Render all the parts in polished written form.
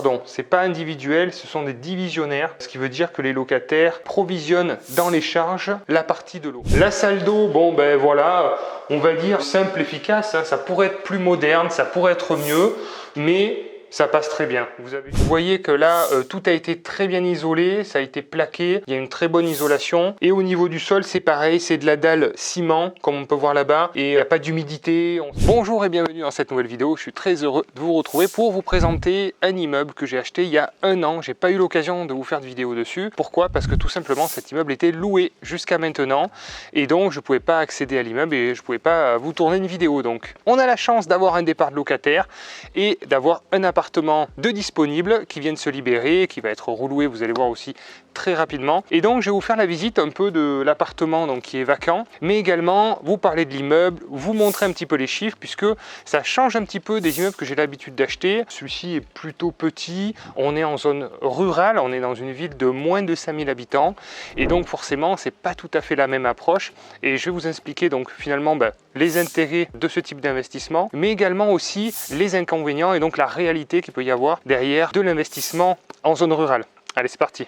pardon, c'est pas individuel, ce sont des divisionnaires, ce qui veut dire que les locataires provisionnent dans les charges la partie de l'eau. La salle d'eau, bon ben voilà, on va dire simple, efficace, hein, ça pourrait être plus moderne, ça pourrait être mieux, mais ça passe très bien. Vous voyez que là, tout a été très bien isolé, ça a été plaqué, il y a une très bonne isolation. Et au niveau du sol, c'est pareil, c'est de la dalle ciment, comme on peut voir là-bas, et il n'y a pas d'humidité. Bonjour et bienvenue dans cette nouvelle vidéo. Je suis très heureux de vous retrouver pour vous présenter un immeuble que j'ai acheté il y a un an. J'ai pas eu l'occasion de vous faire de vidéo dessus. Pourquoi? Parce que tout simplement, cet immeuble était loué jusqu'à maintenant, et donc je ne pouvais pas accéder à l'immeuble et je ne pouvais pas vous tourner une vidéo. Donc, on a la chance d'avoir un départ de locataire et d'avoir un appartement de disponible qui vient de se libérer, qui va être reloué, vous allez voir aussi très rapidement. Et donc je vais vous faire la visite un peu de l'appartement donc qui est vacant, mais également vous parler de l'immeuble, vous montrer un petit peu les chiffres puisque ça change un petit peu des immeubles que j'ai l'habitude d'acheter. Celui-ci est plutôt petit, on est en zone rurale, on est dans une ville de moins de 5000 habitants et donc forcément c'est pas tout à fait la même approche et je vais vous expliquer donc finalement les intérêts de ce type d'investissement, mais également aussi les inconvénients et donc la réalité qu'il peut y avoir derrière de l'investissement en zone rurale. Allez, c'est parti!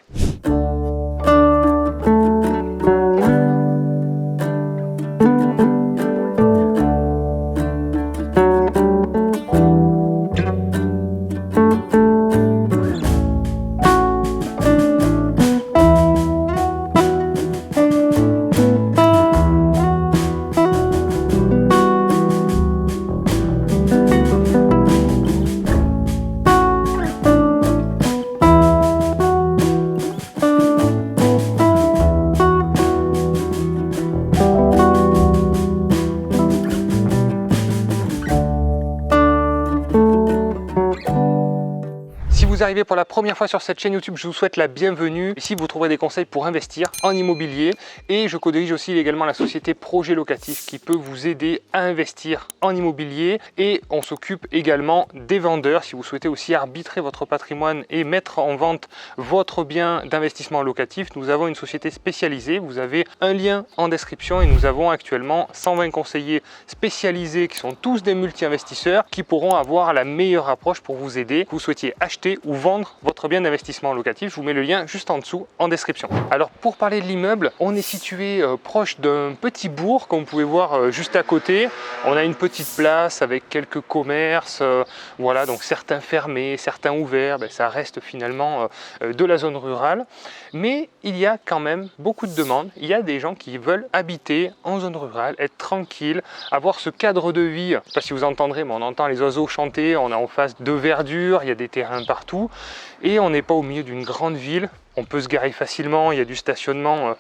Vous arrivez pour la première fois sur cette chaîne YouTube, je vous souhaite la bienvenue. Ici, vous trouverez des conseils pour investir en immobilier et je co-dirige aussi également la société Projet Locatif qui peut vous aider à investir en immobilier et on s'occupe également des vendeurs. Si vous souhaitez aussi arbitrer votre patrimoine et mettre en vente votre bien d'investissement locatif, nous avons une société spécialisée. Vous avez un lien en description et nous avons actuellement 120 conseillers spécialisés qui sont tous des multi-investisseurs qui pourront avoir la meilleure approche pour vous aider. Que vous souhaitiez acheter ou vendre votre bien d'investissement locatif, je vous mets le lien juste en dessous en description. Alors pour parler de l'immeuble, on est situé proche d'un petit bourg comme vous pouvez voir juste à côté. On a une petite place avec quelques commerces, voilà, donc certains fermés, certains ouverts, ça reste finalement de la zone rurale. Mais il y a quand même beaucoup de demandes. Il y a des gens qui veulent habiter en zone rurale, être tranquille, avoir ce cadre de vie. Je ne sais pas si vous entendrez, mais on entend les oiseaux chanter, on est en face de verdure, il y a des terrains partout. Et on n'est pas au milieu d'une grande ville, on peut se garer facilement, il y a du stationnement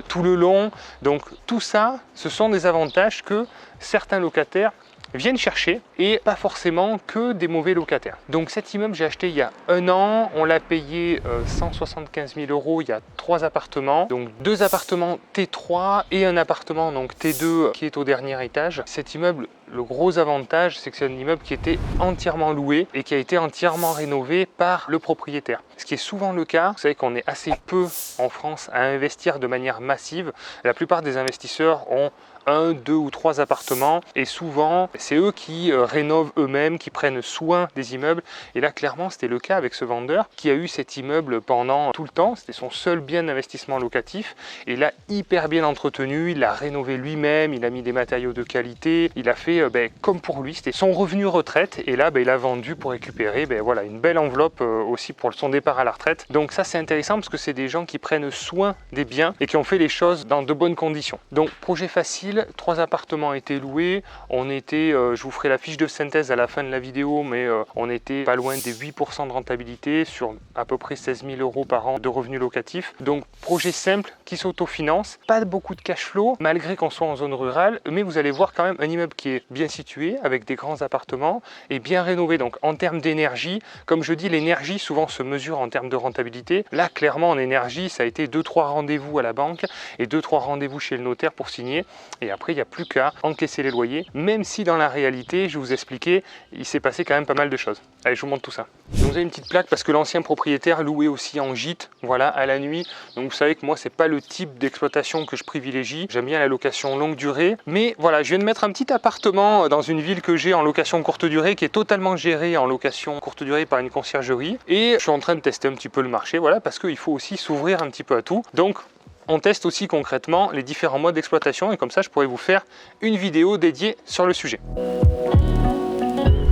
tout le long. Donc tout ça, ce sont des avantages que certains locataires viennent chercher et pas forcément que des mauvais locataires. Donc cet immeuble j'ai acheté il y a un an, on l'a payé 175 000 €, il y a 3 appartements, donc 2 appartements T3 et un appartement donc T2 qui est au dernier étage. Cet immeuble, le gros avantage c'est que c'est un immeuble qui était entièrement loué et qui a été entièrement rénové par le propriétaire. Ce qui est souvent le cas, vous savez qu'on est assez peu en France à investir de manière massive. La plupart des investisseurs ont 1, 2 ou 3 appartements et souvent c'est eux qui rénovent eux-mêmes, qui prennent soin des immeubles et là clairement c'était le cas avec ce vendeur qui a eu cet immeuble pendant tout le temps, c'était son seul bien d'investissement locatif et il l'a hyper bien entretenu, il l'a rénové lui-même, il a mis des matériaux de qualité, il a fait comme pour lui, c'était son revenu retraite et là il a vendu pour récupérer voilà, une belle enveloppe aussi pour son départ à la retraite. Donc ça c'est intéressant parce que c'est des gens qui prennent soin des biens et qui ont fait les choses dans de bonnes conditions. Donc projet facile, 3 appartements étaient loués, on était, je vous ferai la fiche de synthèse à la fin de la vidéo, mais on était pas loin des 8% de rentabilité sur à peu près 16 000 € par an de revenus locatifs. Donc projet simple qui s'autofinance, pas beaucoup de cash flow malgré qu'on soit en zone rurale, mais vous allez voir quand même un immeuble qui est bien situé avec des grands appartements et bien rénové. Donc en termes d'énergie, comme je dis, l'énergie souvent se mesure en termes de rentabilité. Là clairement en énergie ça a été 2-3 rendez-vous à la banque et 2-3 rendez-vous chez le notaire pour signer et après il n'y a plus qu'à encaisser les loyers, même si dans la réalité, je vais vous expliquer, il s'est passé quand même pas mal de choses. Allez, je vous montre tout ça. Donc vous avez une petite plaque parce que l'ancien propriétaire louait aussi en gîte, voilà, à la nuit. Donc vous savez que moi c'est pas le type d'exploitation que je privilégie, j'aime bien la location longue durée, mais voilà, je viens de mettre un petit appartement justement dans une ville que j'ai en location courte durée, qui est totalement gérée en location courte durée par une conciergerie. Et je suis en train de tester un petit peu le marché, voilà, parce qu'il faut aussi s'ouvrir un petit peu à tout. Donc, on teste aussi concrètement les différents modes d'exploitation et comme ça, je pourrais vous faire une vidéo dédiée sur le sujet.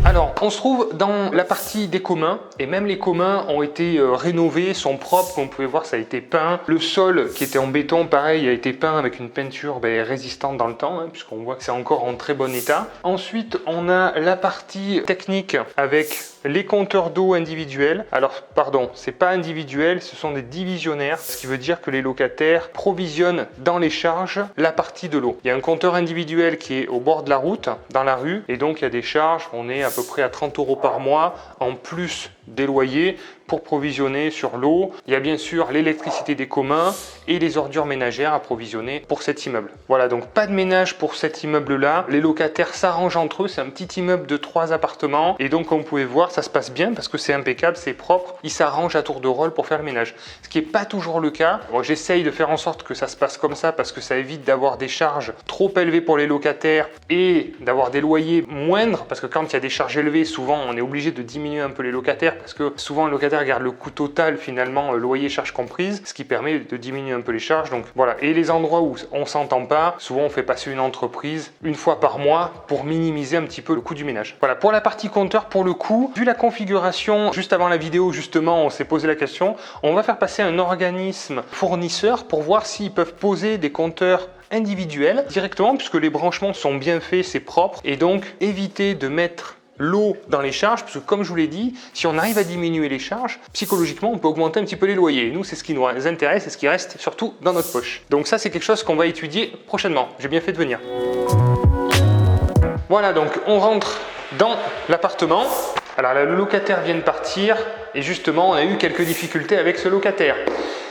Alors, on se trouve dans la partie des communs et même les communs ont été rénovés, sont propres, comme vous pouvez voir, ça a été peint. Le sol qui était en béton, pareil, a été peint avec une peinture résistante dans le temps, hein, puisqu'on voit que c'est encore en très bon état. Ensuite, on a la partie technique avec les compteurs d'eau individuels. Alors, pardon, c'est pas individuel, ce sont des divisionnaires, ce qui veut dire que les locataires provisionnent dans les charges la partie de l'eau. Il y a un compteur individuel qui est au bord de la route, dans la rue, et donc il y a des charges, on est à peu près à 30 € par mois, en plus des loyers, pour provisionner sur l'eau. Il y a bien sûr l'électricité des communs et les ordures ménagères à provisionner pour cet immeuble. Voilà, donc pas de ménage pour cet immeuble-là. Les locataires s'arrangent entre eux. C'est un petit immeuble de 3 appartements. Et donc, comme vous pouvez voir, ça se passe bien parce que c'est impeccable, c'est propre. Ils s'arrangent à tour de rôle pour faire le ménage. Ce qui n'est pas toujours le cas. Moi, j'essaye de faire en sorte que ça se passe comme ça parce que ça évite d'avoir des charges trop élevées pour les locataires et d'avoir des loyers moindres. Parce que quand il y a des charges élevées, souvent, on est obligé de diminuer un peu les locataires parce que souvent, le locataire garde le coût total finalement, loyer, charges comprises, ce qui permet de diminuer un peu les charges. Donc voilà, et les endroits où on s'entend pas, souvent on fait passer une entreprise une fois par mois pour minimiser un petit peu le coût du ménage. Voilà, pour la partie compteur, pour le coup, vu la configuration, juste avant la vidéo justement, on s'est posé la question, on va faire passer un organisme fournisseur pour voir s'ils peuvent poser des compteurs individuels directement, puisque les branchements sont bien faits, c'est propre, et donc éviter de mettre l'eau dans les charges, parce que comme je vous l'ai dit, si on arrive à diminuer les charges, psychologiquement, on peut augmenter un petit peu les loyers. Et nous, c'est ce qui nous intéresse et ce qui reste surtout dans notre poche. Donc ça, c'est quelque chose qu'on va étudier prochainement. J'ai bien fait de venir. Voilà, donc on rentre dans l'appartement. Alors là, le locataire vient de partir et justement, on a eu quelques difficultés avec ce locataire.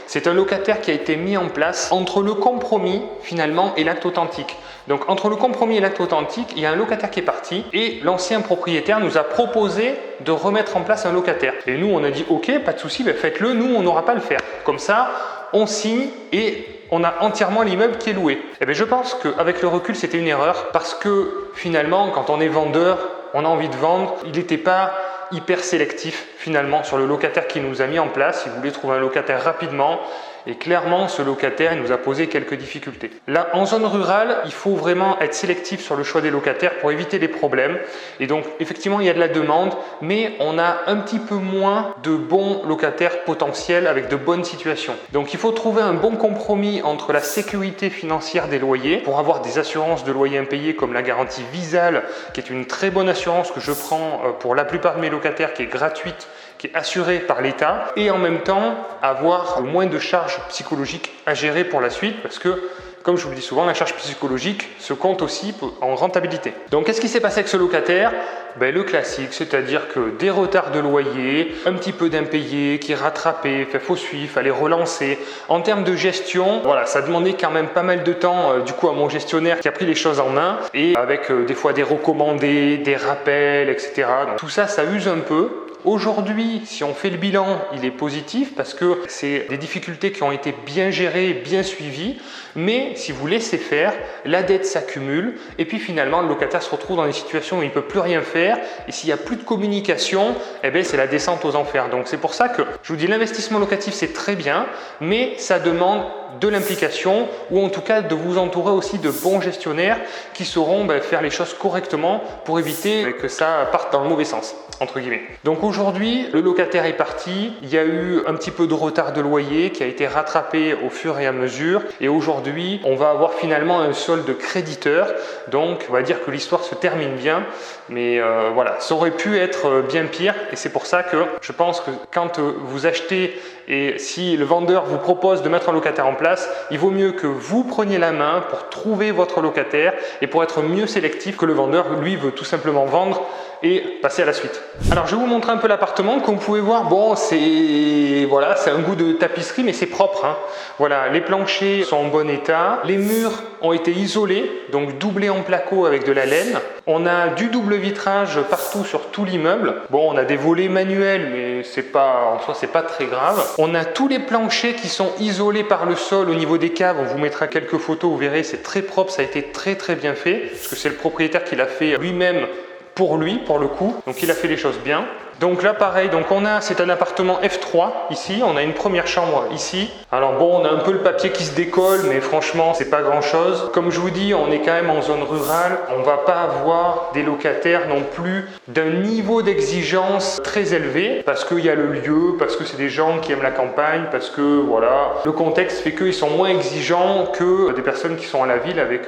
C'est un locataire qui a été mis en place entre le compromis finalement et l'acte authentique. Donc entre le compromis et l'acte authentique, il y a un locataire qui est parti et l'ancien propriétaire nous a proposé de remettre en place un locataire. Et nous, on a dit ok, pas de souci, faites-le, nous, on n'aura pas à le faire. Comme ça, on signe et on a entièrement l'immeuble qui est loué. Et bien, je pense qu'avec le recul, c'était une erreur parce que finalement, quand on est vendeur, on a envie de vendre, il n'était pas hyper sélectif finalement sur le locataire qui nous a mis en place. Il voulait trouver un locataire rapidement et clairement ce locataire il nous a posé quelques difficultés. Là en zone rurale, il faut vraiment être sélectif sur le choix des locataires pour éviter les problèmes et donc effectivement il y a de la demande mais on a un petit peu moins de bons locataires potentiels avec de bonnes situations. Donc il faut trouver un bon compromis entre la sécurité financière des loyers pour avoir des assurances de loyers impayés comme la garantie Visal qui est une très bonne assurance que je prends pour la plupart de mes locataires qui est gratuite, qui est assuré par l'État et en même temps avoir moins de charges psychologiques à gérer pour la suite parce que, comme je vous le dis souvent, la charge psychologique se compte aussi en rentabilité. Donc, qu'est-ce qui s'est passé avec ce locataire? Le classique, c'est-à-dire que des retards de loyer, un petit peu d'impayés qui rattrapaient, faut suivre, fallait relancer. En termes de gestion, voilà, ça demandait quand même pas mal de temps du coup à mon gestionnaire qui a pris les choses en main et avec des fois des recommandés, des rappels, etc. Donc, tout ça, ça use un peu. Aujourd'hui, si on fait le bilan, il est positif parce que c'est des difficultés qui ont été bien gérées, bien suivies. Mais si vous laissez faire, la dette s'accumule et puis finalement le locataire se retrouve dans des situations où il ne peut plus rien faire et s'il n'y a plus de communication, c'est la descente aux enfers. Donc c'est pour ça que je vous dis l'investissement locatif c'est très bien, mais ça demande de l'implication ou en tout cas de vous entourer aussi de bons gestionnaires qui sauront faire les choses correctement pour éviter que ça parte dans le mauvais sens, entre guillemets. Donc aujourd'hui, le locataire est parti, il y a eu un petit peu de retard de loyer qui a été rattrapé au fur et à mesure et aujourd'hui, on va avoir finalement un solde créditeur. Donc on va dire que l'histoire se termine bien, mais voilà, ça aurait pu être bien pire et c'est pour ça que je pense que quand vous achetez et si le vendeur vous propose de mettre un locataire en place, il vaut mieux que vous preniez la main pour trouver votre locataire et pour être mieux sélectif que le vendeur, lui, veut tout simplement vendre et passer à la suite. Alors je vais vous montrer un peu l'appartement. Comme vous pouvez voir, bon, c'est voilà, c'est un goût de tapisserie, mais c'est propre, hein. Voilà, les planchers sont en bon état. Les murs ont été isolés, donc doublés en placo avec de la laine. On a du double vitrage partout sur tout l'immeuble. Bon, on a des volets manuels, mais c'est pas, en soi c'est pas très grave. On a tous les planchers qui sont isolés par le sol au niveau des caves. On vous mettra quelques photos, vous verrez, c'est très propre, ça a été très bien fait, parce que c'est le propriétaire qui l'a fait lui-même pour lui, pour le coup. Donc il a fait les choses bien. Donc là pareil, donc c'est un appartement F3 ici, on a une première chambre ici. Alors bon, on a un peu le papier qui se décolle, mais franchement c'est pas grand chose. Comme je vous dis, on est quand même en zone rurale, on va pas avoir des locataires non plus d'un niveau d'exigence très élevé, parce qu'il y a le lieu, parce que c'est des gens qui aiment la campagne, parce que voilà, le contexte fait qu'ils sont moins exigeants que des personnes qui sont à la ville avec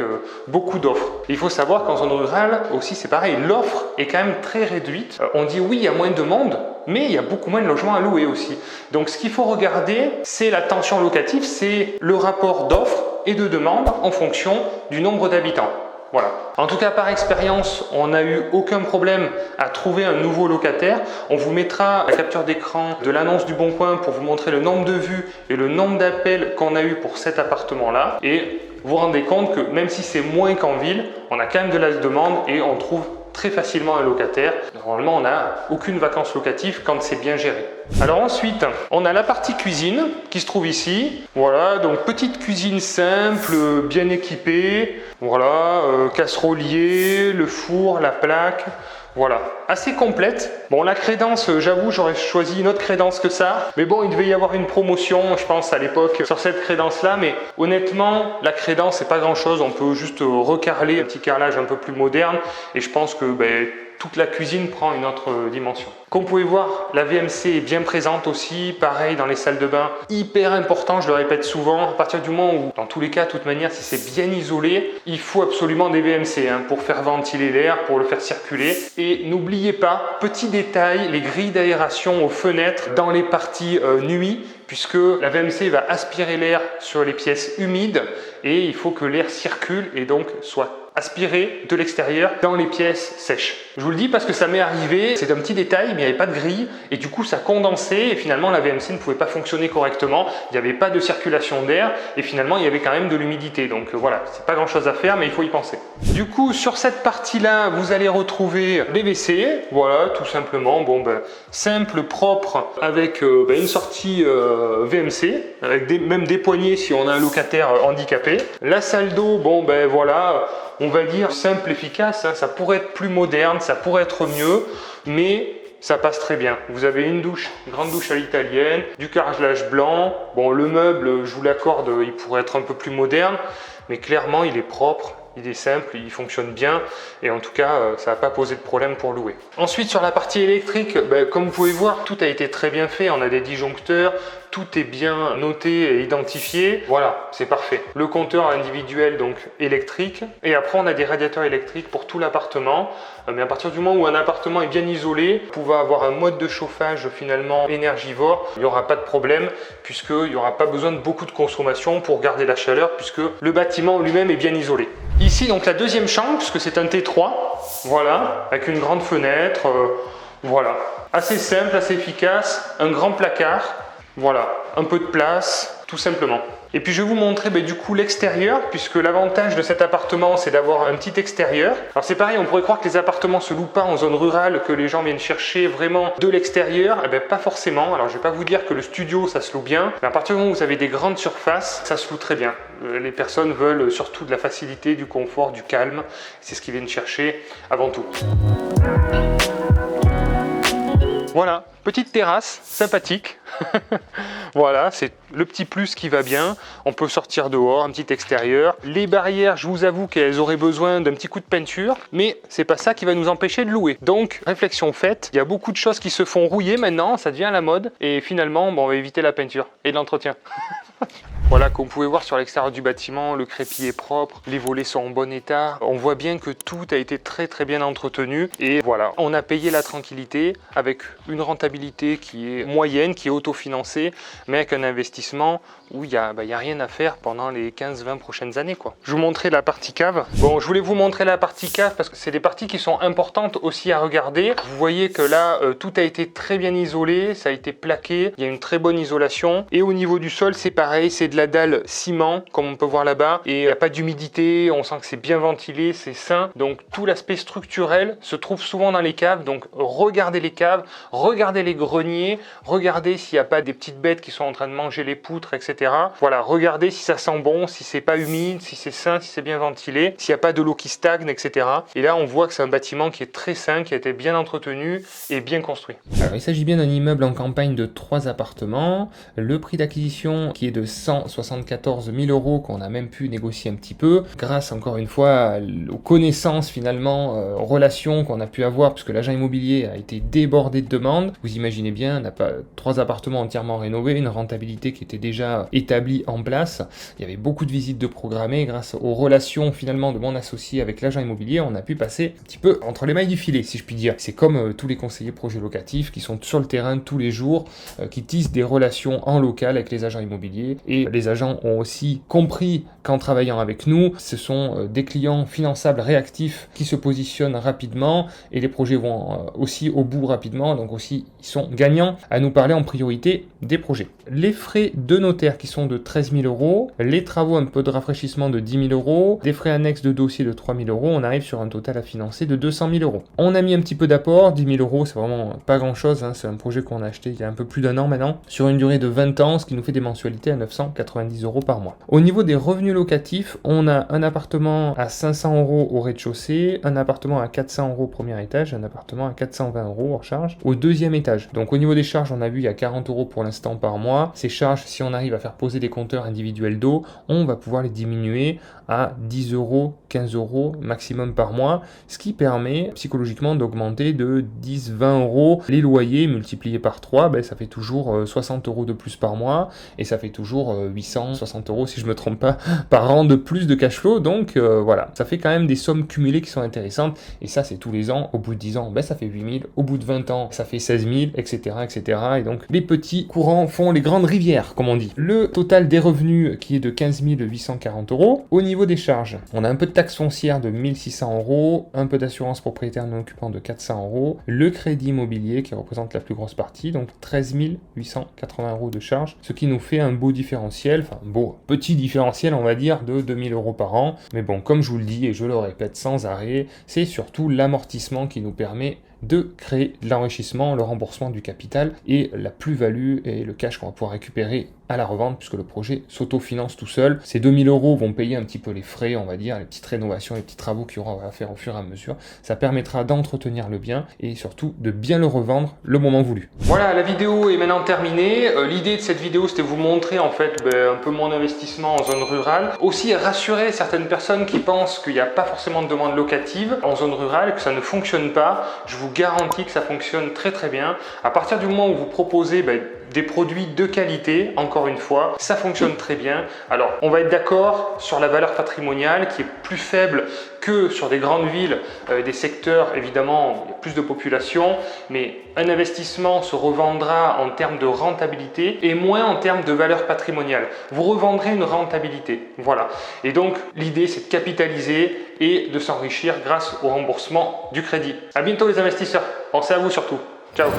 beaucoup d'offres. Il faut savoir qu'en zone rurale aussi c'est pareil, l'offre est quand même très réduite. On dit oui, il y a moins de monde, mais il y a beaucoup moins de logements à louer aussi. Donc ce qu'il faut regarder, c'est la tension locative, c'est le rapport d'offres et de demandes en fonction du nombre d'habitants. Voilà. En tout cas, par expérience, on n'a eu aucun problème à trouver un nouveau locataire. On vous mettra la capture d'écran de l'annonce du Bon Coin pour vous montrer le nombre de vues et le nombre d'appels qu'on a eu pour cet appartement-là. Et vous vous rendez compte que même si c'est moins qu'en ville, on a quand même de la demande et on trouve très facilement un locataire. Normalement, on n'a aucune vacance locative quand c'est bien géré. Alors ensuite, on a la partie cuisine qui se trouve ici. Voilà, donc petite cuisine simple, bien équipée. Voilà, casserolier, le four, la plaque. Voilà, assez complète. Bon, la crédence, j'avoue, j'aurais choisi une autre crédence que ça. Mais bon, il devait y avoir une promotion, je pense, à l'époque, sur cette crédence-là. Mais honnêtement, la crédence, c'est pas grand-chose. On peut juste recarreler un petit carrelage un peu plus moderne. Et je pense que toute la cuisine prend une autre dimension. Comme vous pouvez voir, la VMC est bien présente aussi, pareil dans les salles de bain, hyper important, je le répète souvent, à partir du moment où, dans tous les cas, de toute manière, si c'est bien isolé, il faut absolument des VMC pour faire ventiler l'air, pour le faire circuler. Et n'oubliez pas, petit détail, les grilles d'aération aux fenêtres dans les parties nuit, puisque la VMC va aspirer l'air sur les pièces humides et il faut que l'air circule et donc soit aspiré de l'extérieur dans les pièces sèches. Je vous le dis parce que ça m'est arrivé, c'est un petit détail, mais il n'y avait pas de grille et du coup ça condensait et finalement la VMC ne pouvait pas fonctionner correctement, il n'y avait pas de circulation d'air et finalement il y avait quand même de l'humidité. Donc voilà, c'est pas grand chose à faire mais il faut y penser. Du coup sur cette partie-là, vous allez retrouver les WC, voilà tout simplement, simple, propre, avec une sortie VMC, avec même des poignées si on a un locataire handicapé. La salle d'eau, voilà, on va dire simple, efficace, ça pourrait être plus moderne, ça pourrait être mieux, mais ça passe très bien. Vous avez une douche, une grande douche à l'italienne, du carrelage blanc. Bon, le meuble, je vous l'accorde, il pourrait être un peu plus moderne, mais clairement, il est propre. Il est simple, il fonctionne bien et en tout cas, ça n'a pas posé de problème pour louer. Ensuite, sur la partie électrique, comme vous pouvez voir, tout a été très bien fait. On a des disjoncteurs, tout est bien noté et identifié. Voilà, c'est parfait. Le compteur individuel, donc électrique. Et après, on a des radiateurs électriques pour tout l'appartement. Mais à partir du moment où un appartement est bien isolé, vous pouvez avoir un mode de chauffage finalement énergivore. Il n'y aura pas de problème puisqu'il n'y aura pas besoin de beaucoup de consommation pour garder la chaleur puisque le bâtiment lui-même est bien isolé. Ici, donc la deuxième chambre, puisque c'est un T3, voilà, avec une grande fenêtre, voilà. Assez simple, assez efficace, un grand placard, voilà, un peu de place, tout simplement. Et puis je vais vous montrer du coup l'extérieur, puisque l'avantage de cet appartement c'est d'avoir un petit extérieur. Alors c'est pareil, on pourrait croire que les appartements se louent pas en zone rurale, que les gens viennent chercher vraiment de l'extérieur. Pas forcément. Alors je vais pas vous dire que le studio ça se loue bien, mais à partir du moment où vous avez des grandes surfaces, ça se loue très bien. Les personnes veulent surtout de la facilité, du confort, du calme. C'est ce qu'ils viennent chercher avant tout. Voilà, petite terrasse sympathique. Voilà, c'est le petit plus qui va bien. On peut sortir dehors, un petit extérieur. Les barrières, je vous avoue qu'elles auraient besoin d'un petit coup de peinture, mais c'est pas ça qui va nous empêcher de louer. Donc, réflexion faite, il y a beaucoup de choses qui se font rouiller maintenant, ça devient à la mode, et finalement, on va éviter la peinture et l'entretien. Voilà, comme vous pouvez voir sur l'extérieur du bâtiment, le crépi est propre, les volets sont en bon état. On voit bien que tout a été très bien entretenu. Et voilà, on a payé la tranquillité avec une rentabilité qui est moyenne, qui est autofinancée, mais avec un investissement où il n'y a rien à faire pendant les 15-20 prochaines années, quoi. Je vous montrerai la partie cave. Bon, je voulais vous montrer la partie cave parce que c'est des parties qui sont importantes aussi à regarder. Vous voyez que là, tout a été très bien isolé, ça a été plaqué, il y a une très bonne isolation. Et au niveau du sol, c'est pareil, c'est de de la dalle ciment, comme on peut voir là-bas, et il n'y a pas d'humidité, on sent que c'est bien ventilé, c'est sain. Donc tout l'aspect structurel se trouve souvent dans les caves. Donc regardez les caves, regardez les greniers, regardez s'il n'y a pas des petites bêtes qui sont en train de manger les poutres, etc. Voilà, regardez si ça sent bon, si c'est pas humide, si c'est sain, si c'est bien ventilé, s'il n'y a pas de l'eau qui stagne, etc. Et là, on voit que c'est un bâtiment qui est très sain, qui a été bien entretenu et bien construit. Alors, il s'agit bien d'un immeuble en campagne de 3 appartements. Le prix d'acquisition qui est de 174 000 € qu'on a même pu négocier un petit peu, grâce encore une fois aux connaissances finalement, aux relations qu'on a pu avoir, puisque l'agent immobilier a été débordé de demandes. Vous imaginez bien, on n'a pas 3 appartements entièrement rénovés, une rentabilité qui était déjà établie en place. Il y avait beaucoup de visites de programmées. Grâce aux relations finalement de mon associé avec l'agent immobilier, on a pu passer un petit peu entre les mailles du filet, si je puis dire. C'est comme tous les conseillers projets locatifs qui sont sur le terrain tous les jours, qui tissent des relations en local avec les agents immobiliers. Et les agents ont aussi compris qu'en travaillant avec nous, ce sont des clients finançables réactifs qui se positionnent rapidement et les projets vont aussi au bout rapidement. Donc aussi, ils sont gagnants à nous parler en priorité des projets. Les frais de notaire qui sont de 13 000 €, les travaux un peu de rafraîchissement de 10 000 €, des frais annexes de dossier de 3 000 €, on arrive sur un total à financer de 200 000 €. On a mis un petit peu d'apport, 10 000 €, c'est vraiment pas grand chose, hein, c'est un projet qu'on a acheté il y a un peu plus d'1 an maintenant, sur une durée de 20 ans, ce qui nous fait des mensualités à 990 € par mois. Au niveau des revenus locatifs, on a un appartement à 500 € au rez-de-chaussée, un appartement à 400 € au premier étage, un appartement à 420 € hors charge au deuxième étage. Donc au niveau des charges, on a vu il y a 40 € pour l'instant par mois. Ces charges, si on arrive à faire poser des compteurs individuels d'eau, on va pouvoir les diminuer à 10 €, 15 € maximum par mois, ce qui permet psychologiquement d'augmenter de 10-20 € les loyers multipliés par 3, ben, ça fait toujours 60 € de plus par mois et ça fait toujours 860 € si je me trompe pas par an de plus de cash flow. Donc voilà, ça fait quand même des sommes cumulées qui sont intéressantes et ça c'est tous les ans. Au bout de 10 ans, ben, ça fait 8 000, au bout de 20 ans, ça fait 16 000, etc., etc. Et donc les petits courants font les grandes rivières, comme on dit. Le total des revenus qui est de 15 840 €. Au niveau des charges, on a un peu de taxe foncière de 1 600 €, un peu d'assurance propriétaire non occupant de 400 €, le crédit immobilier qui représente la plus grosse partie, donc 13 880 € de charges, ce qui nous fait un beau différentiel, enfin beau, petit différentiel on va dire de 2 000 € par an. Mais bon, comme je vous le dis et je le répète sans arrêt, c'est surtout l'amortissement qui nous permet de créer de l'enrichissement, le remboursement du capital et la plus-value et le cash qu'on va pouvoir récupérer à la revente puisque le projet s'autofinance tout seul. Ces 2 000 € vont payer un petit peu les frais, on va dire, les petites rénovations, les petits travaux qu'il y aura à faire au fur et à mesure. Ça permettra d'entretenir le bien et surtout de bien le revendre le moment voulu. Voilà, la vidéo est maintenant terminée. L'idée de cette vidéo, c'était vous montrer en fait un peu mon investissement en zone rurale. Aussi rassurer certaines personnes qui pensent qu'il n'y a pas forcément de demande locative en zone rurale, que ça ne fonctionne pas. Je vous garantis que ça fonctionne très très bien. À partir du moment où vous proposez des produits de qualité, encore une fois, ça fonctionne très bien. Alors, on va être d'accord sur la valeur patrimoniale qui est plus faible que sur des grandes villes, des secteurs, évidemment, il y a plus de population, mais un investissement se revendra en termes de rentabilité et moins en termes de valeur patrimoniale. Vous revendrez une rentabilité, voilà. Et donc, l'idée, c'est de capitaliser et de s'enrichir grâce au remboursement du crédit. À bientôt les investisseurs, pensez à vous surtout. Ciao.